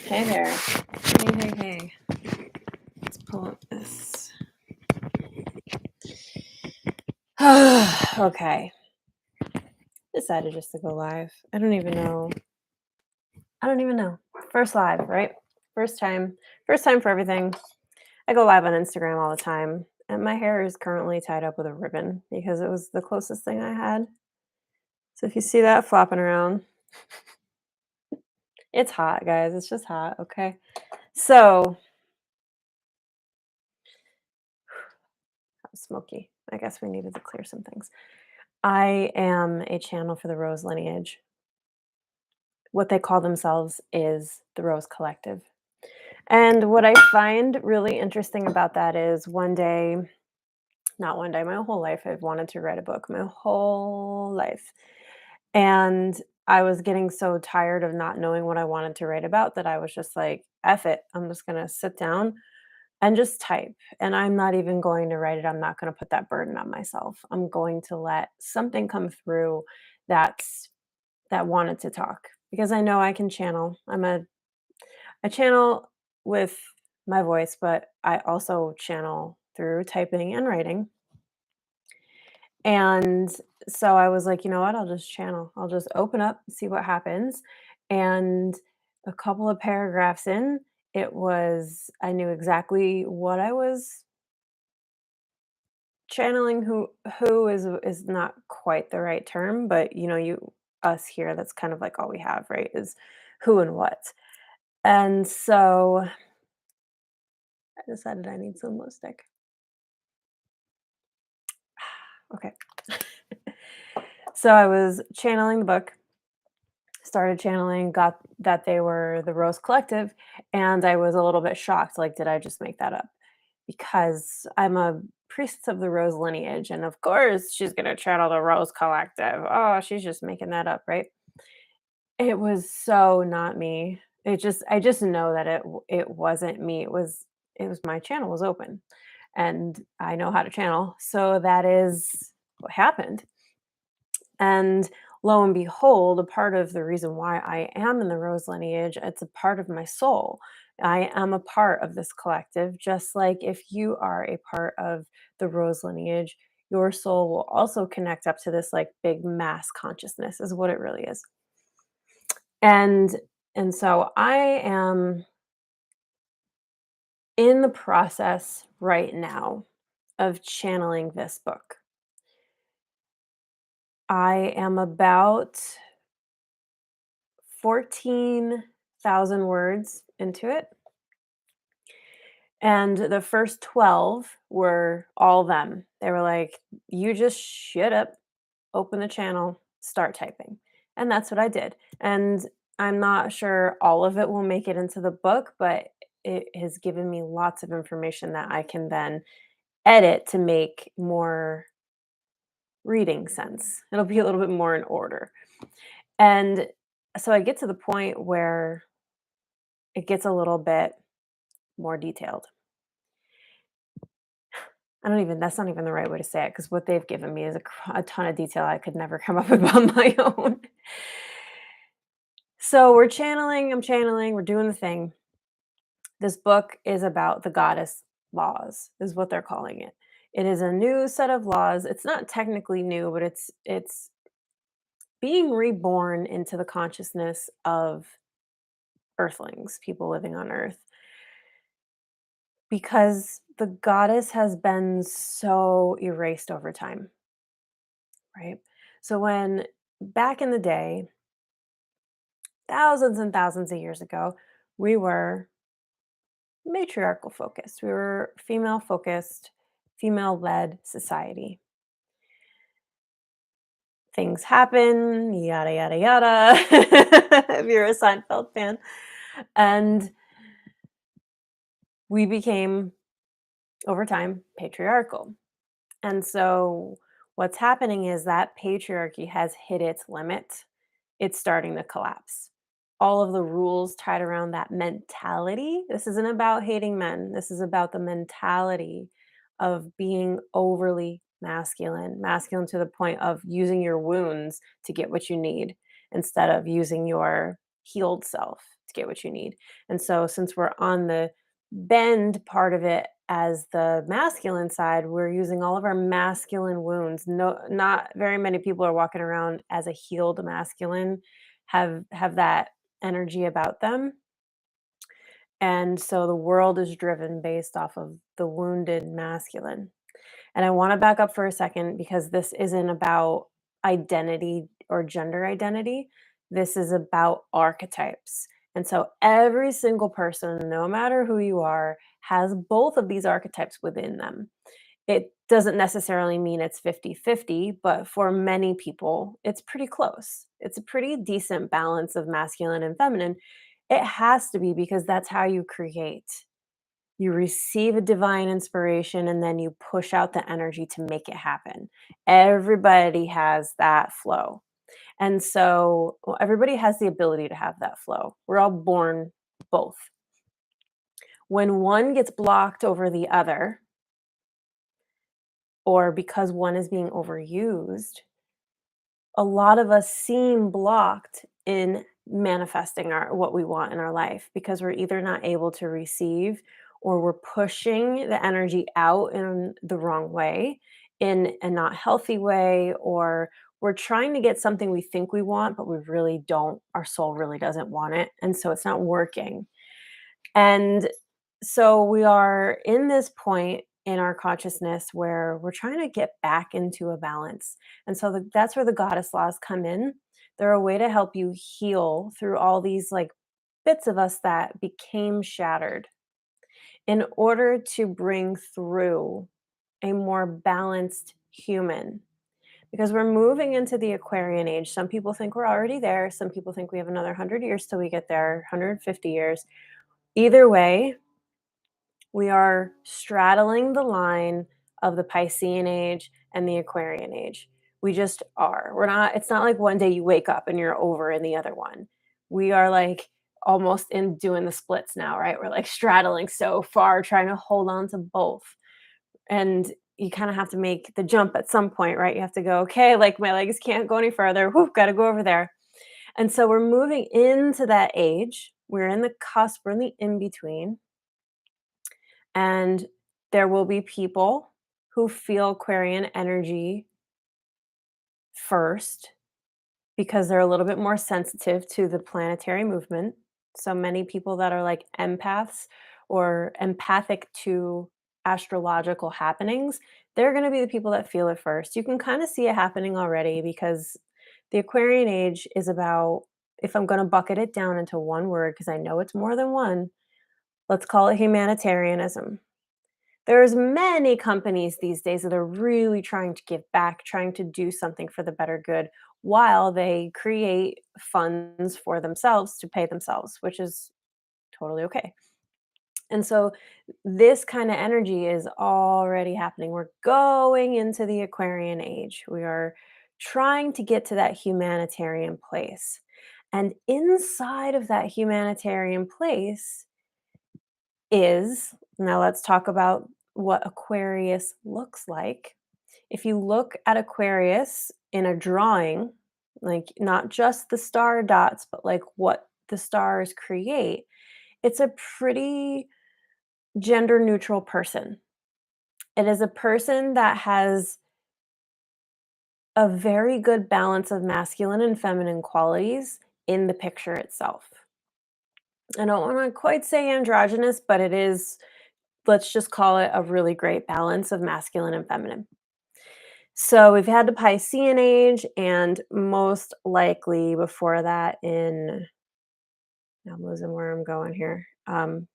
Hey there. Hey. Let's pull up this. Okay. Decided just to go live. I don't even know. First live, right? First time. First time for everything. I go live on Instagram all the time. And my hair is currently tied up with a ribbon because it was the closest thing I had. So if you see that flopping around, it's hot, guys. It's just hot, okay? So, smoky. I guess we needed to clear some things. I am a channel for the Rose lineage. What they call themselves is the Rose Collective. And what I find really interesting about that is one day, not one day, my whole life, I've wanted to write a book, my whole life. And I was getting so tired of not knowing what I wanted to write about that I was just like, F it. I'm just going to sit down and just type. And I'm not even going to write it. I'm not going to put that burden on myself. I'm going to let something come through that's that wanted to talk because I know I can channel. I channel with my voice, but I also channel through typing and writing. And so I was like, you know what? I'll just channel. I'll just open up, see what happens. And a couple of paragraphs in, I knew exactly what I was channeling. Who is not quite the right term, but us here, that's kind of like all we have, right? Is who and what. And so I decided I need some lipstick. Okay. So I was channeling the book, started channeling, got that they were the Rose Collective, and I was a little bit shocked. Like, did I just make that up? Because I'm a priestess of the Rose lineage, and of course she's gonna channel the Rose Collective. Oh, she's just making that up, right? It was so not me. I just know that it wasn't me. It was my channel was open, and I know how to channel. So that is what happened. And lo and behold, a part of the reason why I am in the Rose lineage, it's a part of my soul. I am a part of this collective, just like if you are a part of the Rose lineage, your soul will also connect up to this like big mass consciousness, is what it really is. And and so I am in the process right now of channeling this book. I am about 14,000 words into it. And the first 12 were all them. They were like, you just shut up, open the channel, start typing. And that's what I did. And I'm not sure all of it will make it into the book, but it has given me lots of information that I can then edit to make more reading sense. It'll be a little bit more in order. And so I get to the point where it gets a little bit more detailed. I don't even that's not even the right way to say it because what they've given me is a ton of detail I could never come up with on my own. So I'm channeling, we're doing the thing. This book is about the goddess laws, is what they're calling it. It is a new set of laws. It's not technically new, but it's being reborn into the consciousness of earthlings, people living on earth. Because the goddess has been so erased over time, right? So when back in the day, thousands and thousands of years ago, we were matriarchal focused. We were female focused, female led society. Things happen, yada, yada, yada, if you're a Seinfeld fan. And we became, over time, patriarchal. And so what's happening is that patriarchy has hit its limit. It's starting to collapse. All of the rules tied around that mentality. This isn't about hating men. This is about the mentality of being overly masculine, masculine to the point of using your wounds to get what you need instead of using your healed self. to get what you need. And so since we're on the bend part of it as the masculine side, we're using all of our masculine wounds. No, not very many people are walking around as a healed masculine, have that energy about them. And so the world is driven based off of the wounded masculine. And I want to back up for a second because this isn't about identity or gender identity. This is about archetypes. And so every single person, no matter who you are, has both of these archetypes within them. It doesn't necessarily mean it's 50-50, but for many people, it's pretty close. It's a pretty decent balance of masculine and feminine. It has to be because that's how you create. You receive a divine inspiration and then you push out the energy to make it happen. Everybody has that flow. And so, well, everybody has the ability to have that flow. We're all born both. When one gets blocked over the other, or because one is being overused, a lot of us seem blocked in manifesting our what we want in our life because we're either not able to receive or we're pushing the energy out in the wrong way, in a not healthy way, or we're trying to get something we think we want but we really don't, our soul really doesn't want it, and so it's not working. And so we are in this point in our consciousness where we're trying to get back into a balance. And so that's where the goddess laws come in. They're a way to help you heal through all these like bits of us that became shattered in order to bring through a more balanced human. Because we're moving into the Aquarian age. Some people think we're already there. Some people think we have another 100 years till we get there, 150 years. Either way, we are straddling the line of the Piscean age and the Aquarian age. We just are. We're not, it's not like one day you wake up and you're over in the other one. We are like almost in doing the splits now, right? We're like straddling so far, trying to hold on to both. And you kind of have to make the jump at some point, right? You have to go, okay, like my legs can't go any further. Whoop, got to go over there. And so we're moving into that age. We're in the cusp, we're in the in between. And there will be people who feel Aquarian energy first because they're a little bit more sensitive to the planetary movement. So many people that are like empaths or empathic to astrological happenings, they're going to be the people that feel it first. You can kind of see it happening already because the Aquarian age is about, if I'm going to bucket it down into one word, because I know it's more than one, let's call it humanitarianism. There's many companies these days that are really trying to give back, trying to do something for the better good while they create funds for themselves to pay themselves, which is totally okay. And so this kind of energy is already happening. We're going into the Aquarian age. We are trying to get to that humanitarian place. And inside of that humanitarian place is, now let's talk about what Aquarius looks like. If you look at Aquarius in a drawing, like not just the star dots, but like what the stars create, it's a pretty gender neutral person. It is a person that has a very good balance of masculine and feminine qualities in the picture itself. I don't want to quite say androgynous, but it is, let's just call it a really great balance of masculine and feminine. So we've had the Piscean age, and most likely before that in, I'm losing where I'm going here,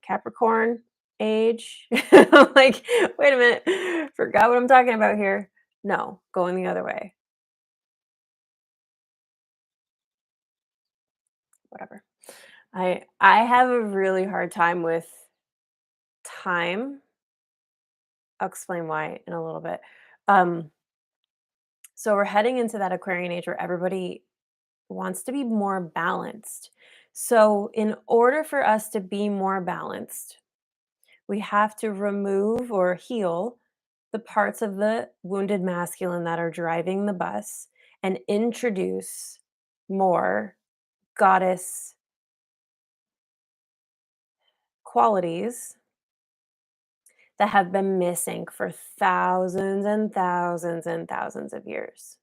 Capricorn age. I'm like, wait a minute, forgot what I'm talking about here. No, going the other way. Whatever. I have a really hard time with time. I'll explain why in a little bit. Um, so we're heading into that Aquarian age where everybody wants to be more balanced. So, in order for us to be more balanced, we have to remove or heal the parts of the wounded masculine that are driving the bus and introduce more goddess qualities that have been missing for thousands and thousands and thousands of years.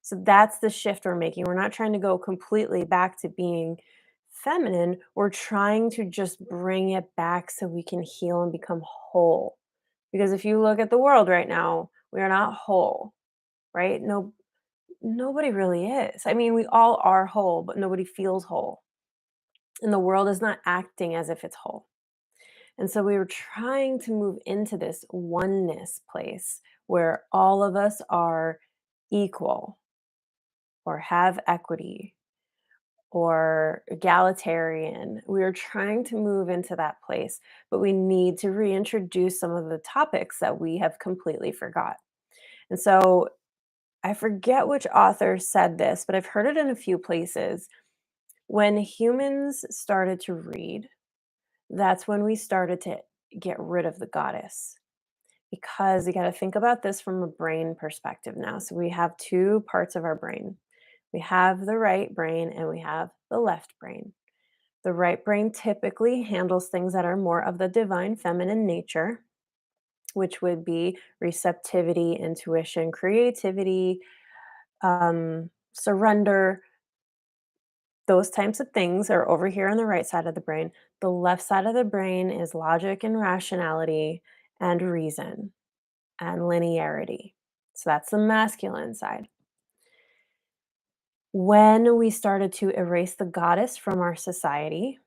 So that's the shift we're making. We're not trying to go completely back to being feminine. We're trying to just bring it back so we can heal and become whole. Because if you look at the world right now, we are not whole, right? No, nobody really is. I mean, we all are whole, but nobody feels whole. And the world is not acting as if it's whole. And so we were trying to move into this oneness place where all of us are equal or have equity or egalitarian. We are trying to move into that place, but we need to reintroduce some of the topics that we have completely forgot. And so I forget which author said this, but I've heard it in a few places. When humans started to read, that's when we started to get rid of the goddess. Because you got to think about this from a brain perspective now. So we have two parts of our brain. We have the right brain and we have the left brain. The right brain typically handles things that are more of the divine feminine nature, which would be receptivity, intuition, creativity, surrender. Those types of things are over here on the right side of the brain. The left side of the brain is logic and rationality and reason and linearity. So that's the masculine side. When we started to erase the goddess from our society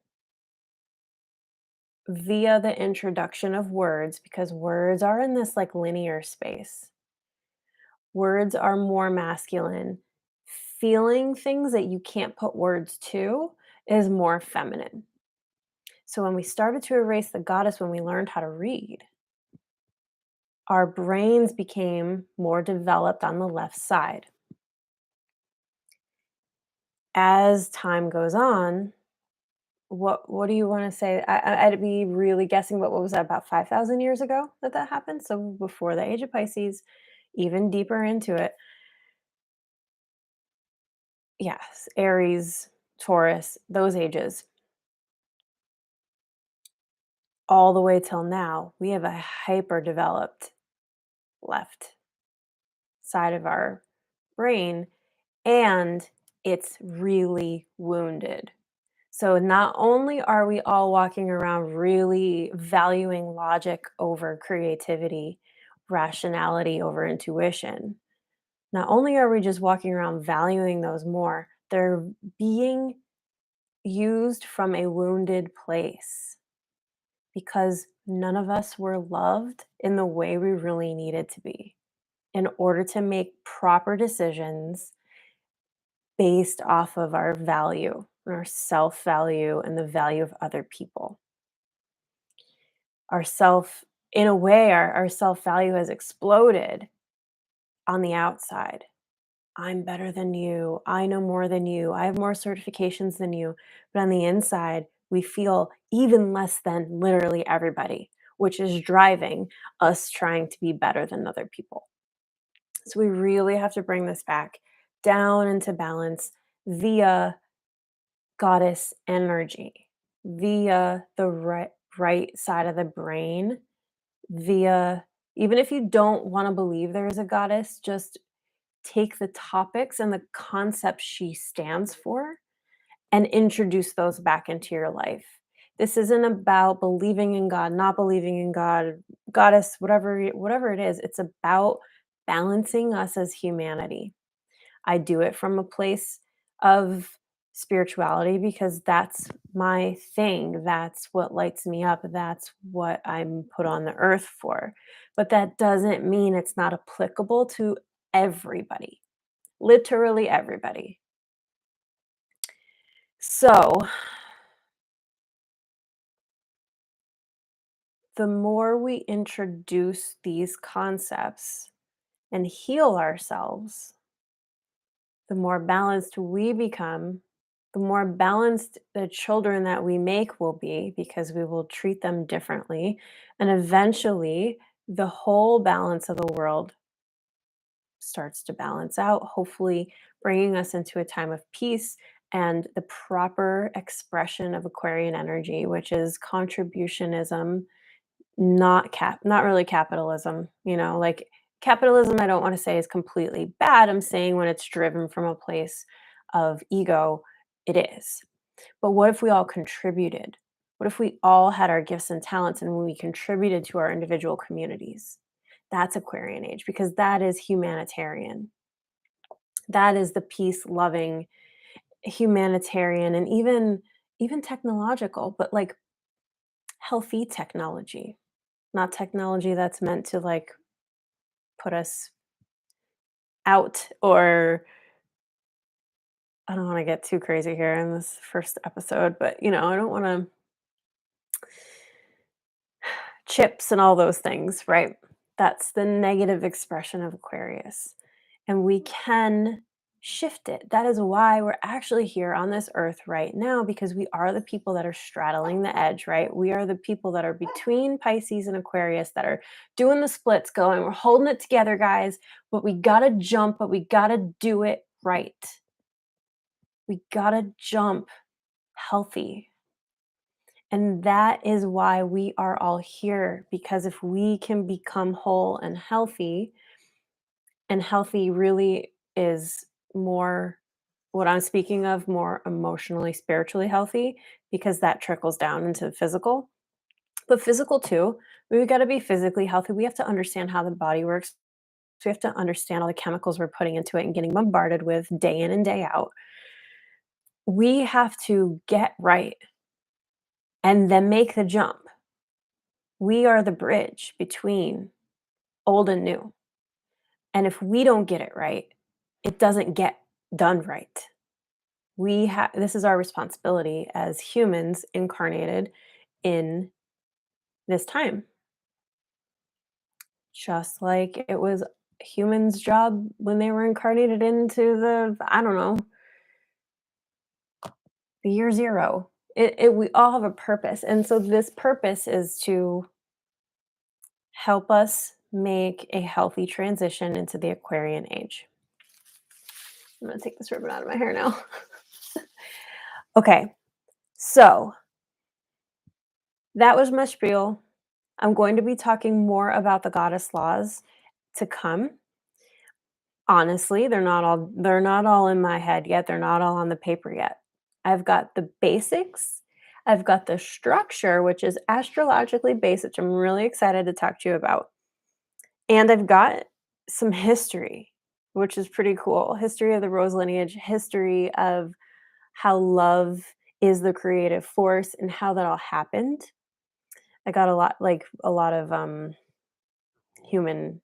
via the introduction of words, because words are in this like linear space, words are more masculine. Feeling things that you can't put words to is more feminine. So when we started to erase the goddess, when we learned how to read, our brains became more developed on the left side. As time goes on, what do you want to say? I'd be really guessing, what was that, about 5,000 years ago that that happened? So before the age of Pisces, even deeper into it. Yes, Aries, Taurus, those ages, all the way till now, we have a hyper developed left side of our brain, and it's really wounded. So not only are we all walking around really valuing logic over creativity, rationality over intuition, not only are we just walking around valuing those more, they're being used from a wounded place because none of us were loved in the way we really needed to be in order to make proper decisions based off of our value, our self value, and the value of other people. Our self, in a way, our self value has exploded on the outside. I'm better than you. I know more than you. I have more certifications than you. But on the inside, we feel even less than literally everybody, which is driving us trying to be better than other people. So we really have to bring this back down into balance via goddess energy, via the right side of the brain, via, even if you don't want to believe there is a goddess, just take the topics and the concepts she stands for and introduce those back into your life. This isn't about believing in God, not believing in God, goddess, whatever it is. It's about balancing us as humanity. I do it from a place of spirituality because that's my thing. That's what lights me up. That's what I'm put on the earth for. But that doesn't mean it's not applicable to everybody, literally everybody. So, the more we introduce these concepts and heal ourselves, the more balanced we become, the more balanced the children that we make will be because we will treat them differently. And eventually, the whole balance of the world starts to balance out, hopefully, bringing us into a time of peace and the proper expression of Aquarian energy, which is contributionism, not really capitalism, like capitalism I don't want to say is completely bad. I'm saying when it's driven from a place of ego, it is. But what if we all contributed? What if we all had our gifts and talents and we contributed to our individual communities? That's Aquarian age because that is humanitarian. That is the peace loving humanitarian and even technological, but like healthy technology, not technology that's meant to like put us out or I don't want to get too crazy here in this first episode, but I don't want to chips and all those things, right? That's the negative expression of Aquarius. And we can shift it. That is why we're actually here on this earth right now because we are the people that are straddling the edge, right? We are the people that are between Pisces and Aquarius that are doing the splits going, we're holding it together, guys, but we got to jump, but we got to do it right. We got to jump healthy. And that is why we are all here, because if we can become whole and healthy really is more what I'm speaking of, more emotionally, spiritually healthy, because that trickles down into physical. But physical too, we got to be physically healthy. We have to understand how the body works. We have to understand all the chemicals we're putting into it and getting bombarded with day in and day out. We have to get right and then make the jump. We are the bridge between old and new. And if we don't get it right, it doesn't get done right. This is our responsibility as humans incarnated in this time. Just like it was humans' job when they were incarnated into the, I don't know, the year zero. We all have a purpose. And so this purpose is to help us make a healthy transition into the Aquarian age. I'm gonna take this ribbon out of my hair now. Okay, so that was my spiel. I'm going to be talking more about the goddess laws to come. Honestly, they're not all in my head yet. They're not all on the paper yet. I've got the basics. I've got the structure, which is astrologically based, which I'm really excited to talk to you about. And I've got some history, which is pretty cool. History of the rose lineage, history of how love is the creative force and how that all happened. I got a lot of human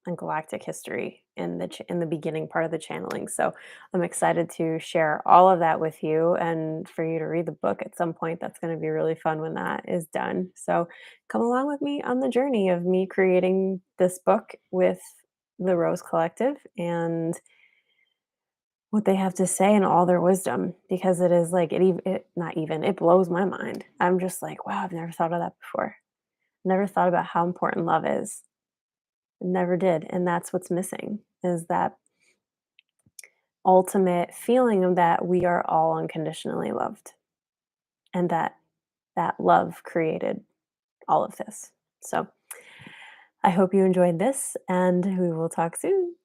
and galactic history in the beginning part of the channeling. So I'm excited to share all of that with you and for you to read the book at some point. That's going to be really fun when that is done. So come along with me on the journey of me creating this book with the Rose Collective and what they have to say and all their wisdom because it is like it blows my mind. I'm just like, wow, I've never thought of that before. Never thought about how important love is. Never did, and that's what's missing, is that ultimate feeling of that we are all unconditionally loved, and that love created all of this. So, I hope you enjoyed this, and we will talk soon.